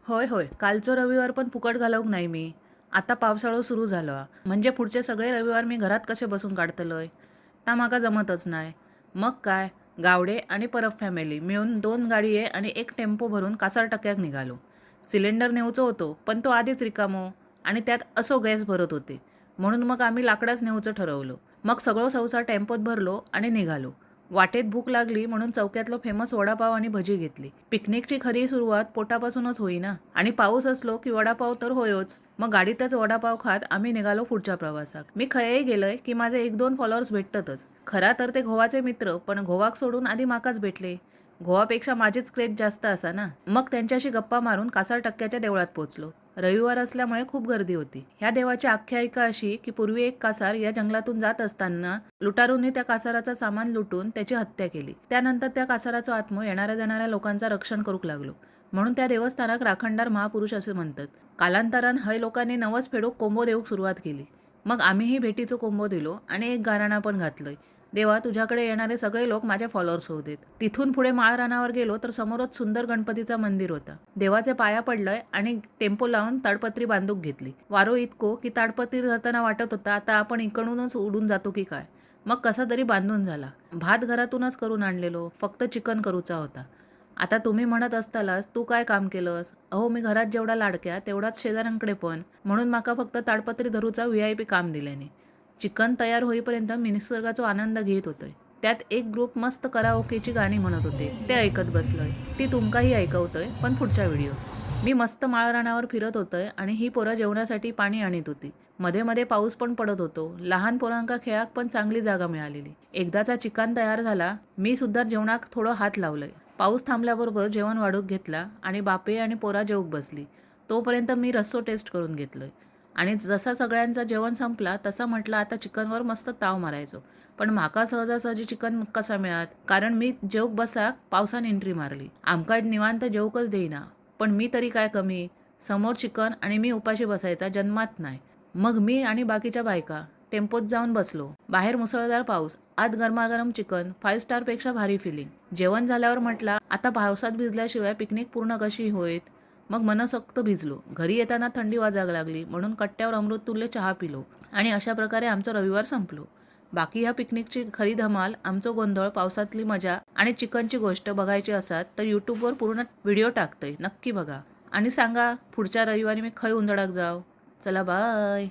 होय होय, कालचो रविवार पण फुकट घालवूक नाही मी. आता पावसाळो सुरू झालो हा. म्हणजे पुढचे सगळे रविवार मी घरात कसे बसून काढतलोय ता माका जमतच नाही. मग काय, गावडे आणि परब फॅमिली मिळून 2 गाडये आणि एक टेम्पो भरून कासार टक्क्याक निघालो. सिलेंडर नेऊचो होतो पण तो आधीच रिकामो आणि त्यात असो गॅस भरत होते, म्हणून मग आम्ही लाकडाच नेऊचं ठरवलं. मग सगळं संसार टेम्पोत भरलो आणि निघालो. वाटेत भूक लागली म्हणून चौक्यातलो फेमस वडापाव आणि भजी घेतली. पिकनिकची खरी सुरुवात पोटापासूनच होईना आणि पाऊस असलो की वडापाव तर होयोच. मग गाडीतच वडापाव खात आम्ही निघालो पुढच्या प्रवासात. मी खयही गेलंय की माझे 1-2 फॉलोअर्स भेटतच. खरा तर ते गोवाचे मित्र, पण गोवाक सोडून आधी माकाच भेटले. गोवापेक्षा माझीच क्रेज जास्त असा ना. मग त्यांच्याशी गप्पा मारून कासार टक्क्याच्या देवळात पोहोचलो. रविवार असल्यामुळे खूप गर्दी होती. ह्या देवाची आख्यायिका अशी की पूर्वी एक कासार या जंगलातून जात असताना लुटारूंनी त्या कासाराचं सामान लुटून त्याची हत्या केली. त्यानंतर त्या कासाराचा आत्मा येणाऱ्या जाणाऱ्या लोकांचा रक्षण करूक लागलो, म्हणून त्या देवस्थानाक राखणदार महापुरुष असे म्हणतात. कालांतरान हय लोकांनी नवस फेडूक कोंबो देऊक सुरुवात केली. मग आम्हीही भेटीचो कोंबो दिलो आणि एक गाराणा पण घातलंय. देवा, तुझ्याकडे येणारे सगळे लोक माझे फॉलोअर्स होऊ देत. तिथून पुढे माळरानावर गेलो तर समोरच सुंदर गणपतीचा मंदिर होता. देवाचे पाया पडलंय आणि टेम्पो लावून ताडपत्री बांधूक घेतली. वारो इतको की ताडपत्री धरताना वाटत होता आता आपण इकडूनच उडून जातो की काय. मग कसा तरी बांधून झाला. भात घरातूनच करून आणलेलो, फक्त चिकन करूचा होता. आता तुम्ही म्हणत असतालाच तू काय काम केलंस? अहो, मी घरात जेवढा लाडक्या तेवढाच शेजाऱ्यांकडे पण, म्हणून माका फक्त ताडपत्री धरूचा VIP काम दिल्याने. चिकन तयार होईपर्यंत मी निसर्गाचा आनंद घेत होतोय. त्यात एक ग्रुप मस्त कराओकेची गाणी म्हणत होते, ते ऐकत बसलोय. ती तुमकाही ऐकवतोय पण पुढच्या व्हिडिओ. मी मस्त माळरानावर फिरत होतोय आणि ही पोरं जेवणासाठी पाणी आणत होती. मध्ये मध्ये पाऊस पण पडत होतो. लहान पोरांका खेळाक पण चांगली जागा मिळालेली. एकदाचा चिकन तयार झाला, मी सुद्धा जेवणाक थोडं हात लावलंय. पाऊस थांबल्याबरोबर जेवण वाढूक घेतला आणि बापे आणि पोरा जेवूक बसली. तोपर्यंत मी रस्सो टेस्ट करून घेतलोय आणि जसा सगळ्यांचा जेवण संपला तसा म्हटलं आता चिकनवर मस्त ताव मारायचो. पण माका सहजासहजी चिकन कसा मिळात, कारण मी जेवूक बसाक पावसान एंट्री मारली. आमका निवांत जेवूकच देईना. पण मी तरी काय कमी, समोर चिकन आणि मी उपाशी बसायचा जन्मात नाही. मग मी आणि बाकीच्या बायका टेम्पोत जाऊन बसलो. बाहेर मुसळधार पाऊस, आत गरमागरम चिकन, 5 स्टारपेक्षा भारी फिलिंग. जेवण झाल्यावर म्हटला आता पावसात भिजल्याशिवाय पिकनिक पूर्ण कशी होईत. मग मनसोक्त भिजलो. घरी येताना थंडी वाजायला लागली, म्हणून कट्ट्यावर अमृततुल्य चहा पिलो आणि अशा प्रकारे आमचा रविवार संपलो. बाकी ह्या पिकनिकची खरी धमाल, आमचं गोंधळ, पावसातली मजा आणि चिकनची गोष्ट बघायची असात तर यूट्यूबवर पूर्ण व्हिडिओ टाकतंय, नक्की बघा आणि सांगा पुढच्या रविवारी मी खय उंदडाक जाव. चला बाय.